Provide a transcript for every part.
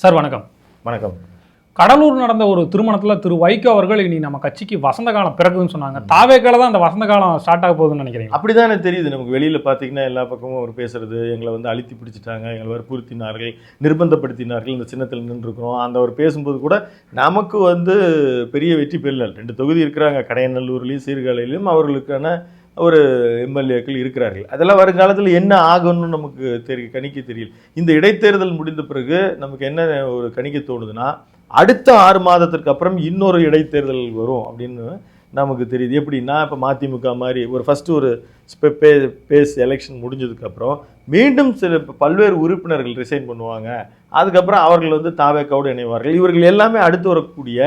Sir வணக்கம். வணக்கம். கடலூர் நடந்த ஒரு திருமணத்தில் திரு வைகோ அவர்கள் இனி நம்ம கட்சிக்கு வசந்த காலம் பிறகுதுன்னு சொன்னாங்க. தாவேக்கால தான் அந்த வசந்த காலம் ஸ்டார்ட் ஆக போகுதுன்னு நினைக்கிறீங்க? அப்படிதானே தெரியுது நமக்கு. வெளியில் பார்த்தீங்கன்னா எல்லா பக்கமும் அவர் பேசுறது, எங்களை வந்து அழுத்தி பிடிச்சிட்டாங்க, எங்களை வற்புறுத்தினார்கள், நிர்பந்தப்படுத்தினார்கள், இந்த சின்னத்தில் நின்றுருக்கிறோம். அந்த அவர் பேசும்போது கூட நமக்கு வந்து பெரிய வெற்றி பெறல. 2 தொகுதி இருக்கிறாங்க, கடையநல்லூர்லேயும் சீர்காழியிலும் அவர்களுக்கான ஒரு எம்எல்ஏக்கள் இருக்கிறார்கள். அதெல்லாம் வருங்காலத்தில் என்ன ஆகும்னு நமக்கு கணிக்க தெரியல. இந்த இடைத்தேர்தல் முடிந்த பிறகு நமக்கு என்ன ஒரு கணிக்க தோணுதுன்னா, அடுத்த 6 மாதத்திற்கு அப்புறம் இன்னொரு இடைத்தேர்தல் வரும் அப்படின்னு நமக்கு தெரியுது. எப்படின்னா, இப்போ மதிமுக மாதிரி ஒரு ஃபஸ்ட்டு ஒரு பேஸ் எலெக்ஷன் முடிஞ்சதுக்கப்புறம் மீண்டும் சில பல்வேறு உறுப்பினர்கள் ரிசைன் பண்ணுவாங்க. அதுக்கப்புறம் அவர்கள் வந்து தாவேக்காவோடு இணைவார்கள். இவர்கள் எல்லாமே அடுத்து வரக்கூடிய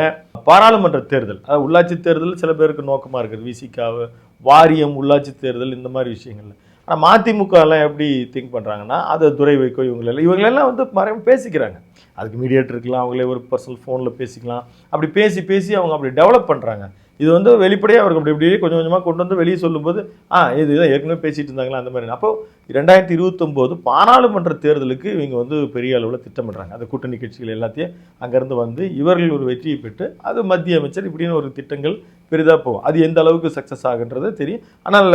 பாராளுமன்ற தேர்தல், அதாவது உள்ளாட்சி தேர்தல் சில பேருக்கு நோக்கமாக இருக்குது. விசிகாவு, வாரியம், உள்ளாட்சி தேர்தல், இந்த மாதிரி விஷயங்கள்ல. ஆனால் மதிமுகலாம் எப்படி திங்க் பண்ணுறாங்கன்னா, அது துரை வைக்கோ இவங்களெல்லாம் வந்து மறைமுக பேசிக்கிறாங்க. அதுக்கு மீடியேட்டர் இருக்கலாம், அவங்களே ஒரு பர்சனல் ஃபோனில் பேசிக்கலாம். அப்படி பேசி அவங்க அப்படி டெவலப் பண்ணுறாங்க. இது வந்து வெளிப்படையாக அவருக்கு அப்படி இப்படியே கொஞ்சம் கொஞ்சமாக கொண்டு வந்து வெளியே சொல்லும்போது இதுதான் ஏற்கனவே பேசிகிட்டு இருந்தாங்களா அந்த மாதிரி. அப்போ 2029 பாராளுமன்ற தேர்தலுக்கு இவங்க வந்து பெரிய அளவில் திட்டமிடுறாங்க. அந்த கூட்டணி கட்சிகள் எல்லாத்தையும் அங்கேருந்து வந்து இவர்கள் ஒரு வெற்றியை பெற்று அது மத்திய அமைச்சர் இப்படின்னு ஒரு திட்டங்கள் பெரிதாக போகும். அது எந்த அளவுக்கு சக்ஸஸ் ஆகுன்றது தெரியும், ஆனால்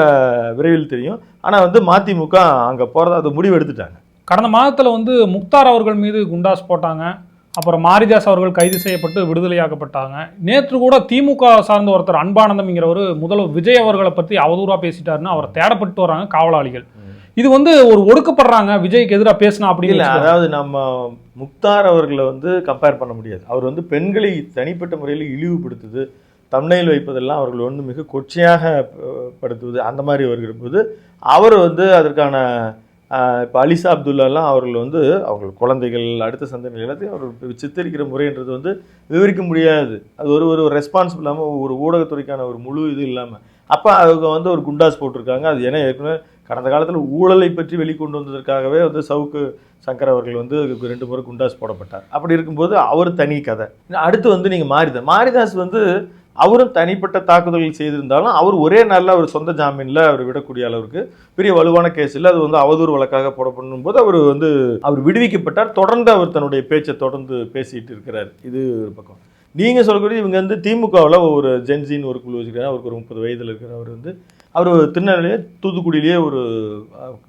விரைவில் தெரியும். ஆனால் வந்து மதிமுக அங்கே போகிறத அது முடிவு எடுத்துட்டாங்க. கடந்த மாதத்தில் வந்து முக்தார் அவர்கள் மீது குண்டாஸ் போட்டாங்க. அப்புறம் மாரிதாஸ் அவர்கள் கைது செய்யப்பட்டு விடுதலையாக்கப்பட்டாங்க. நேற்று கூட திமுக சார்ந்த ஒருத்தர் அன்பானந்தம்ங்கிறவர் முதல்வர் விஜய் அவர்களை பற்றி அவதூறாக பேசிட்டாருன்னு அவரை தேடப்பட்டு வராங்க காவலாளிகள். இது வந்து ஒரு ஒடுக்கப்படுறாங்க விஜய்க்கு எதிராக பேசினா அப்படின்னு. அதாவது நம்ம முக்தார் அவர்களை வந்து கம்பேர் பண்ண முடியாது. அவர் வந்து பெண்களை தனிப்பட்ட முறையில் இழிவுபடுத்துது, தம்ப்நெயில் வைப்பதெல்லாம் அவர்கள் வந்து மிக கொச்சையாக படுத்துவது, அந்த மாதிரி வரும்போது அவர் வந்து அதற்கான இப்போ அலிசா அப்துல்லாலாம் அவர்கள் வந்து அவர்கள் குழந்தைகள் அடுத்த சந்ததிகள் எல்லாத்தையும் அவர் சித்தரிக்கிற முறைன்றது வந்து விவரிக்க முடியாது. அது ஒரு ரெஸ்பான்சிபிள் இல்லாமல், ஒரு ஊடகத்துறைக்கான ஒரு முழு இது இல்லாமல் அப்போ அவங்க வந்து ஒரு குண்டாஸ் போட்டிருக்காங்க. அது ஏன்னா ஏற்கனவே கடந்த காலத்தில் ஊழலை பற்றி வெளிக்கொண்டு வந்ததற்காகவே வந்து சவுக்கு சங்கர் அவர்கள் வந்து 2 முறை குண்டாஸ் போடப்பட்டார். அப்படி இருக்கும்போது அவர் தனி கதை. அடுத்து வந்து நீங்கள் மாரிதாஸ் வந்து அவரும் தனிப்பட்ட தாக்குதல்கள் செய்திருந்தாலும் அவர் ஒரே நாளில் அவர் சொந்த ஜாமீனில் அவர் விடக்கூடிய அளவுக்கு பெரிய வலுவான கேஸ் இல்லை. அது வந்து அவதூறு வழக்காக போடப்படும் போது அவர் விடுவிக்கப்பட்டார். தொடர்ந்து அவர் தன்னுடைய பேச்சை தொடர்ந்து பேசிட்டு இருக்கிறார். இது ஒரு பக்கம். நீங்கள் சொல்லக்கூடிய இவங்க வந்து திமுகவில் ஒரு ஜென்சின்னு ஒரு குழு வச்சுருக்காங்க. அவருக்கு ஒரு 30 வயதில் இருக்கிறவர் வந்து அவர் திருநெல்வேலியே தூத்துக்குடியிலேயே ஒரு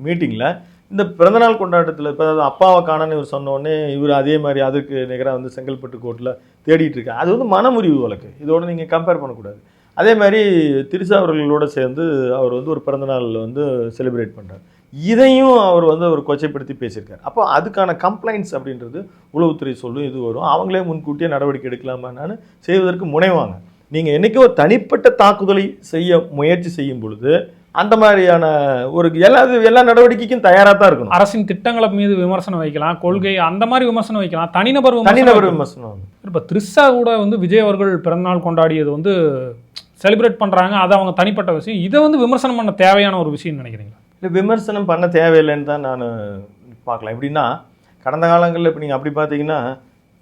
மீட்டிங்கில் இந்த பிறந்தநாள் கொண்டாட்டத்தில் இப்போ அப்பாவை காணன்னு இவர் சொன்னோடனே இவர் அதே மாதிரி அதுக்கு நிகராக வந்து செங்கல்பட்டு கோர்ட்டில் தேடிட்டு இருக்காங்க. அது வந்து மனமுறிவு வழக்கு. இதோடு நீங்கள் கம்பேர் பண்ணக்கூடாது. அதே மாதிரி திரிசா அவர்களோடு சேர்ந்து அவர் வந்து ஒரு பிறந்தநாள் வந்து செலிப்ரேட் பண்ணுறார். இதையும் அவர் வந்து அவர் கொச்சைப்படுத்தி பேசியிருக்கார். அப்போ அதுக்கான கம்ப்ளைண்ட்ஸ் அப்படின்றது உளவுத்துறை சொல்லும், இது வரும். அவங்களே முன்கூட்டியே நடவடிக்கை எடுக்கலாமான்னு செய்வதற்கு முனைவாங்க. நீங்கள் என்றைக்கும் ஒரு தனிப்பட்ட தாக்குதலை செய்ய முயற்சி செய்யும் பொழுது அந்த மாதிரியான ஒரு எல்லா நடவடிக்கைக்கும் தயாராக தான் இருக்கணும். அரசின் திட்டங்களை மீது விமர்சனம் வைக்கலாம், கொள்கை அந்த மாதிரி விமர்சனம் வைக்கலாம், தனிநபர் விமர்சனம். இப்போ திரிஷா கூட வந்து விஜய் அவர்கள் பிறந்தநாள் கொண்டாடியது வந்து செலிப்ரேட் பண்ணுறாங்க, அது அவங்க தனிப்பட்ட விஷயம். இதை வந்து விமர்சனம் பண்ண தேவையான ஒரு விஷயம்னு நினைக்கிறீங்களா? இல்லை, விமர்சனம் பண்ண தேவையில்லைன்னு தான் நான் பார்க்கலாம். எப்படின்னா, கடந்த காலங்களில் இப்போ நீங்கள் அப்படி பார்த்தீங்கன்னா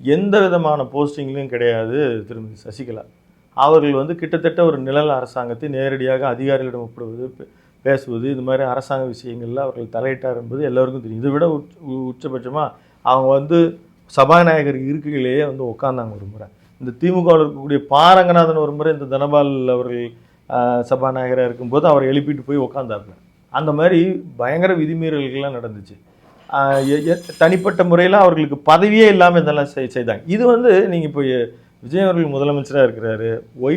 எந்த விதமான போஸ்டிங்லையும் கிடையாது திருமதி சசிகலா அவர்கள் வந்து கிட்டத்தட்ட ஒரு நிழல் அரசாங்கத்தை நேரடியாக அதிகாரிகளிடம் ஒப்பிடுவது, பேசுவது, இது மாதிரி அரசாங்க விஷயங்களில் அவர்கள் தலையிட்டார் என்பது எல்லோருக்கும் தெரியும். இதை விட உச்சபட்சமாக அவங்க வந்து சபாநாயகர் இருக்கையிலேயே வந்து உட்காந்தாங்க ஒரு முறை. இந்த திமுகவில் இருக்கக்கூடிய பாரங்கநாதன் ஒரு முறை இந்த தனபால் அவர்கள் சபாநாயகராக இருக்கும்போது அவரை எழுப்பிட்டு போய் உட்காந்தார்கள். அந்த மாதிரி பயங்கர விதிமீறல்கள்லாம் நடந்துச்சு. தனிப்பட்ட முறையில் அவர்களுக்கு பதவியே இல்லாமல் இதெல்லாம் செய்தாங்க. இது வந்து நீங்கள் இப்போ விஜய் அவர்கள் முதலமைச்சராக இருக்கிறாரு, Y+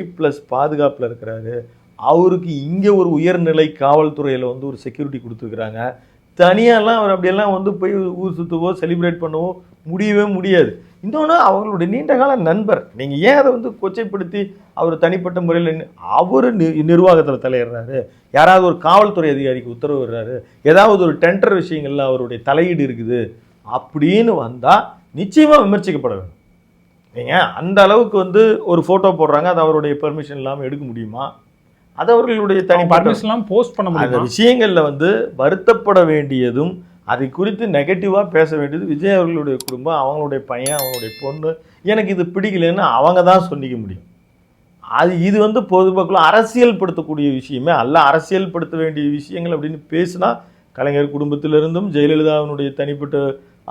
பாதுகாப்பில் இருக்கிறாரு, அவருக்கு இங்கே ஒரு உயர்நிலை காவல்துறையில் வந்து ஒரு செக்யூரிட்டி கொடுத்துருக்குறாங்க. தனியாலாம் அவர் அப்படியெல்லாம் வந்து போய் ஊர் சுற்றுவோ செலிப்ரேட் பண்ணவோ முடியவே முடியாது. இன்னொன்று அவங்களுடைய நீண்டகால நண்பர். நீங்கள் ஏன் அதை வந்து கொச்சைப்படுத்தி அவர் தனிப்பட்ட முறையில் அவர் நிர்வாகத்தில் தலையிடுறாரு, யாராவது ஒரு காவல்துறை அதிகாரிக்கு உத்தரவு விடுறாரு, ஏதாவது ஒரு டெண்டர் விஷயங்களில் அவருடைய தலையீடு இருக்குது அப்படின்னு வந்தால் நிச்சயமாக விமர்சிக்கப்பட வேண்டும். நீங்கள் அந்த அளவுக்கு வந்து ஒரு ஃபோட்டோ போடுறாங்க, அது அவருடைய பெர்மிஷன் இல்லாமல் எடுக்க முடியுமா? அது அவர்களுடைய தனிப்பட்ட போஸ்ட் பண்ண முடியும். அந்த விஷயங்களில் வந்து வருத்தப்பட வேண்டியதும் அதை குறித்து நெகட்டிவாக பேச வேண்டியது விஜய் அவர்களுடைய குடும்பம், அவங்களுடைய பையன், அவங்களுடைய பொண்ணு. எனக்கு இது பிடிக்கலன்னு அவங்க தான் சொல்லிக்க முடியும். இது வந்து பொதுமக்களும் அரசியல் படுத்தக்கூடிய விஷயமே அல்ல. அரசியல் படுத்த வேண்டிய விஷயங்கள் அப்படின்னு பேசினா கலைஞர் குடும்பத்திலிருந்தும் ஜெயலலிதாவினுடைய தனிப்பட்ட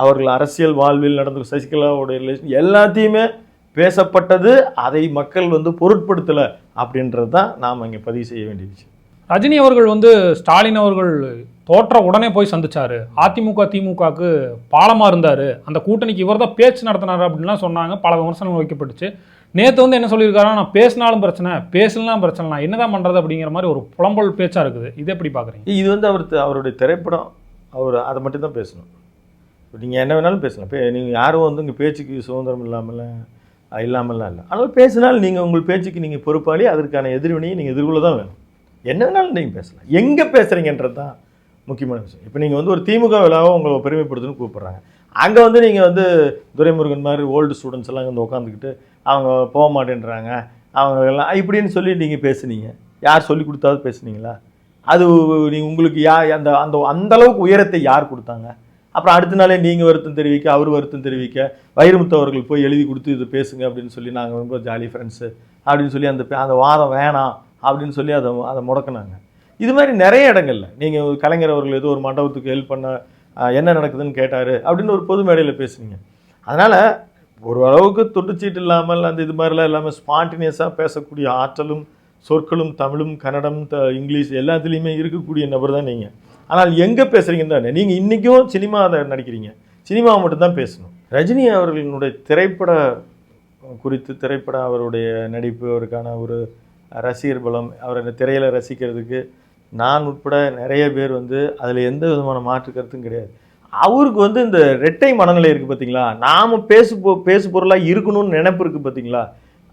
அவர்கள் அரசியல் வாழ்வில் நடந்த சசிகலாவுடைய ரிலேஷன் எல்லாத்தையுமே பேசப்பட்டது. அதை மக்கள் வந்து பொருட்படுத்தலை அப்படின்றது தான் நாம் இங்கே பதிவு செய்ய வேண்டிய விஷயம். ரஜினி அவர்கள் வந்து ஸ்டாலின் அவர்கள் தோற்ற உடனே போய் சந்திச்சாரு. அதிமுக திமுகவுக்கு பாலமா இருந்தாரு, அந்த கூட்டணிக்கு இவர் தான் பேச்சு நடத்தினாரு அப்படின்லாம் சொன்னாங்க. பல விமர்சனங்கள் வைக்கப்பட்டுச்சு. நேற்று வந்து என்ன சொல்லியிருக்காருன்னா, நான் பேசினாலும் பிரச்சனை, பேசலாம் பிரச்சனை, நான் என்னதான் பண்றது அப்படிங்கிற மாதிரி ஒரு புலம்பல் பேச்சா இருக்குது. இது எப்படி பாக்குறீங்க? இது வந்து அவருடைய திரைப்படம், அவர் அதை மட்டும் தான் பேசணும். நீங்கள் என்ன வேணாலும் பேசலாம். நீங்கள் யாரும் வந்து உங்கள் பேச்சுக்கு சுதந்திரம் இல்லாமல்லாம் இல்லை. ஆனால் பேசினால் நீங்கள் உங்கள் பேச்சுக்கு நீங்கள் பொறுப்பாளி, அதற்கான எதிர்வினையை நீங்கள் எதிர்கொள்ள தான் வேணும். என்ன வேணாலும் நீங்கள் பேசலாம். எங்கே பேசுகிறீங்கன்றது தான் முக்கியமான விஷயம். இப்போ நீங்கள் வந்து ஒரு திமுக விழாவை உங்களை பெருமைப்படுத்துன்னு கூப்பிட்றாங்க. அங்கே வந்து நீங்கள் வந்து துரைமுருகன் மாதிரி ஓல்டு ஸ்டூடெண்ட்ஸ் எல்லாம் வந்து உட்காந்துக்கிட்டு அவங்க போக மாட்டேன்றாங்க, அவங்க எல்லாம் இப்படின்னு சொல்லி நீங்கள் பேசுனீங்க. யார் சொல்லி கொடுத்தாவது பேசுனீங்களா? அது நீங்கள் உங்களுக்கு அந்த அந்த அந்த அளவுக்கு உயரத்தை யார் கொடுத்தாங்க? அப்புறம் அடுத்த நாளே நீங்கள் வருத்தம் தெரிவிக்க, அவர் வருத்தம் தெரிவிக்க, வைரமுத்து அவர்கள் போய் எழுதி கொடுத்து இது பேசுங்க அப்படின்னு சொல்லி, நாங்கள் ரொம்ப ஜாலி ஃப்ரெண்ட்ஸு அப்படின்னு சொல்லி அந்த வாதம் வேணாம் அப்படின்னு சொல்லி அதை முடக்கினாங்க. இது மாதிரி நிறைய இடங்கள்ல நீங்கள் கலைஞர் அவர்கள் ஏதோ ஒரு மண்டபத்துக்கு ஹெல்ப் பண்ண என்ன நடக்குதுன்னு கேட்டார் அப்படின்னு ஒரு பொது மேடையில் பேசுனீங்க. அதனால் ஒரு அளவுக்கு தொட்டுச்சீட்டு இல்லாமல் அந்த இது மாதிரிலாம் இல்லாமல் ஸ்பான்டினியஸாக பேசக்கூடிய ஆற்றலும் சொற்களும் தமிழும் கன்னடம் இங்கிலீஷ் எல்லாத்துலேயுமே இருக்கக்கூடிய நபர் தான் நீங்கள். ஆனால் எங்கே பேசுகிறீங்கன்னு தானே நீங்கள் இன்றைக்கும் சினிமா அதை நடிக்கிறீங்க, சினிமாவை மட்டும்தான் பேசணும். ரஜினி அவர்களினுடைய திரைப்பட குறித்து, திரைப்படம் அவருடைய நடிப்பு, அவருக்கான ஒரு ரசிகர் பலம், அவரை திரையில் ரசிக்கிறதுக்கு நான் உட்பட நிறைய பேர் வந்து அதில் எந்த விதமான மாற்று கருத்தும் கிடையாது. அவருக்கு வந்து இந்த இரட்டை மனநிலை இருக்குது பார்த்தீங்களா, நாம் பேசு பொருளாக இருக்கணும்னு நினைப்பு இருக்குது பார்த்தீங்களா,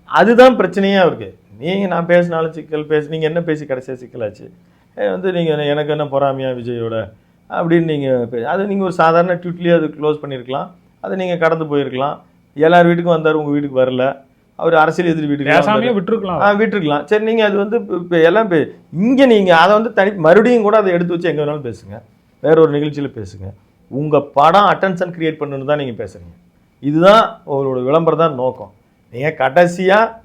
அதுதான் பிரச்சனையே அவருக்கு. நீங்கள் நான் பேசினாலும் சிக்கல், நீங்கள் என்ன பேசி கடைசியாக சிக்கலாச்சு வந்து நீங்கள் எனக்கு என்ன பொறாமையா விஜயோட அப்படின்னு நீங்கள் அது நீங்கள் ஒரு சாதாரண ட்வீட்லேயே அது க்ளோஸ் பண்ணியிருக்கலாம், அதை நீங்கள் கடந்து போயிருக்கலாம். எல்லார் வீட்டுக்கும் வந்தார், உங்கள் வீட்டுக்கு வரல, அவர் அரசியல் எதிரி வீட்டுக்கு விட்டுருக்கலாம். சரி, நீங்கள் அது வந்து இப்போ எல்லாம் இங்கே நீங்கள் அதை வந்து மறுபடியும் கூட அதை எடுத்து வச்சு எங்கே வேணாலும் பேசுங்க, வேற ஒரு நிகழ்ச்சியில் பேசுங்க. உங்கள் படம் அட்டென்ஷன் கிரியேட் பண்ணணுன்னு தான் நீங்கள் பேசுகிறீங்க. இதுதான் உங்களோட விளம்பரம் தான் நோக்கம். நீங்கள் கடைசியாக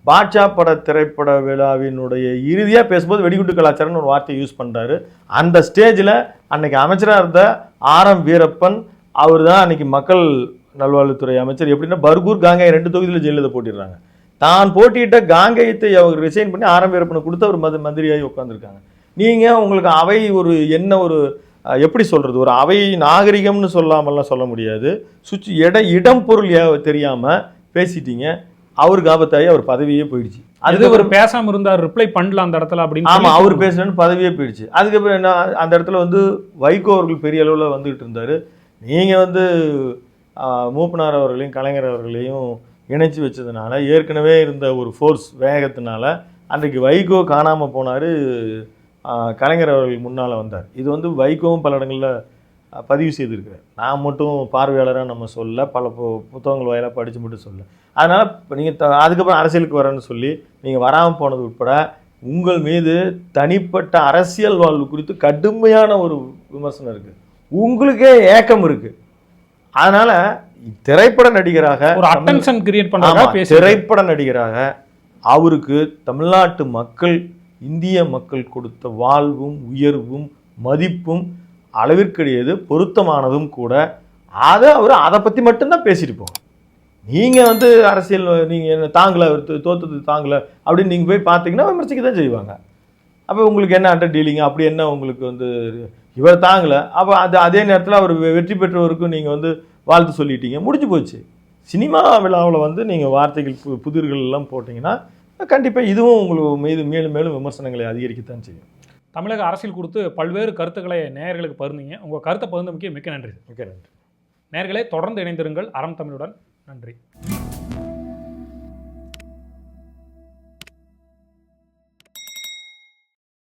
பாட்ஷா பட திரைப்பட விழாவினுடைய இறுதியாக பேசும்போது வெடிகுண்டு கலாச்சாரம்னு ஒரு வார்த்தையை யூஸ் பண்ணுறாரு. அந்த ஸ்டேஜில் அன்னைக்கு அமைச்சராக இருந்த ஆர்.எம். வீரப்பன் அவர் தான் அன்னைக்கு மக்கள் நல்வாழ்வுத்துறை அமைச்சர். எப்படின்னா பர்கூர் காங்கேயம் 2 தொகுதியில் ஜெயலலிதா போட்டிடுறாங்க. தான் போட்டியிட்ட காங்கேயத்தை அவர் ரிசைன் பண்ணி ஆர்.எம். வீரப்பனை கொடுத்து அவர் மந்திரியாகி உட்காந்துருக்காங்க. நீங்கள் உங்களுக்கு அவை ஒரு என்ன ஒரு எப்படி சொல்கிறது, ஒரு அவை நாகரிகம்னு சொல்லாமல்லாம் சொல்ல முடியாது. இடம் பொருள் தெரியாமல் பேசிட்டீங்க. அவருக்கு ஆபத்தாகி அவர் பதவியே போயிடுச்சு. அது ஒரு பேசாமல் இருந்தார், ரிப்ளை பண்ணல அந்த இடத்துல அப்படின்னு. ஆமாம், அவர் பேசுறேன்னு பதவியே போயிடுச்சு. அதுக்கப்புறம் என்ன, அந்த இடத்துல வந்து வைகோ அவர்கள் பெரிய அளவில் வந்துகிட்டு இருந்தார். நீங்கள் வந்து மூப்பனார் அவர்களையும் கலைஞர் அவர்களையும் இணைச்சி வச்சதுனால, ஏற்கனவே இருந்த ஒரு ஃபோர்ஸ் வேகத்தினால அன்றைக்கு வைகோ காணாமல் போனார், கலைஞர் அவர்கள் முன்னால் வந்தார். இது வந்து வைகோவும் பல இடங்களில் பதிவு செய்திருக்கிறார். நான் மட்டும் பார்வையாளராக நம்ம சொல்ல, பல புத்தகங்கள் வாயிலாக படித்து மட்டும் சொல்ல. அதனால் இப்போ நீங்கள் அதுக்கப்புறம் அரசியலுக்கு வரேன்னு சொல்லி நீங்கள் வராமல் போனது உட்பட உங்கள் மீது தனிப்பட்ட அரசியல் வாழ்வு குறித்து கடுமையான ஒரு விமர்சனம் இருக்குது, உங்களுக்கே ஏக்கம் இருக்குது. அதனால் திரைப்பட நடிகராக ஒரு அட்டென்ஷன் கிரியேட் பண்ண திரைப்பட நடிகராக அவருக்கு தமிழ்நாட்டு மக்கள், இந்திய மக்கள் கொடுத்த வாழ்வும் உயர்வும் மதிப்பும் அளவிற்கடையது, பொருத்தமானதும் கூட. அவர் அதை பற்றி மட்டும்தான் பேசிட்டு போங்க. நீங்கள் வந்து அரசியல் நீங்கள் என்ன தாங்கலை, தோத்தது தாங்கலை அப்படின்னு நீங்கள் போய் பார்த்தீங்கன்னா விமர்சிக்க தான் செய்வாங்க. அப்போ உங்களுக்கு என்ன அண்டர் டீலிங், அப்படி என்ன உங்களுக்கு வந்து இவர் தாங்கலை, அப்போ அதே நேரத்தில் அவர் வெற்றி பெற்றவருக்கும் நீங்கள் வந்து வாழ்த்து சொல்லிட்டீங்க, முடிஞ்சு போச்சு. சினிமா விழாவில் வந்து நீங்கள் வார்த்தைகள் புதிர்கள் எல்லாம் போட்டிங்கன்னா கண்டிப்பாக இதுவும் உங்களுக்கு மீது மேலும் மேலும் விமர்சனங்களை அதிகரிக்கத்தான் செய்யும். தமிழக அரசியல் குறித்து பல்வேறு கருத்துக்களை நேயர்களுக்கு பகிர்ந்தீங்க. உங்கள் கருத்தை பகிர்ந்தமைக்கு மிக்க நன்றி. மிக்க நன்றி. நேயர்களே, தொடர்ந்து இணைந்திருங்கள் அறம் தமிழுடன். நன்றி.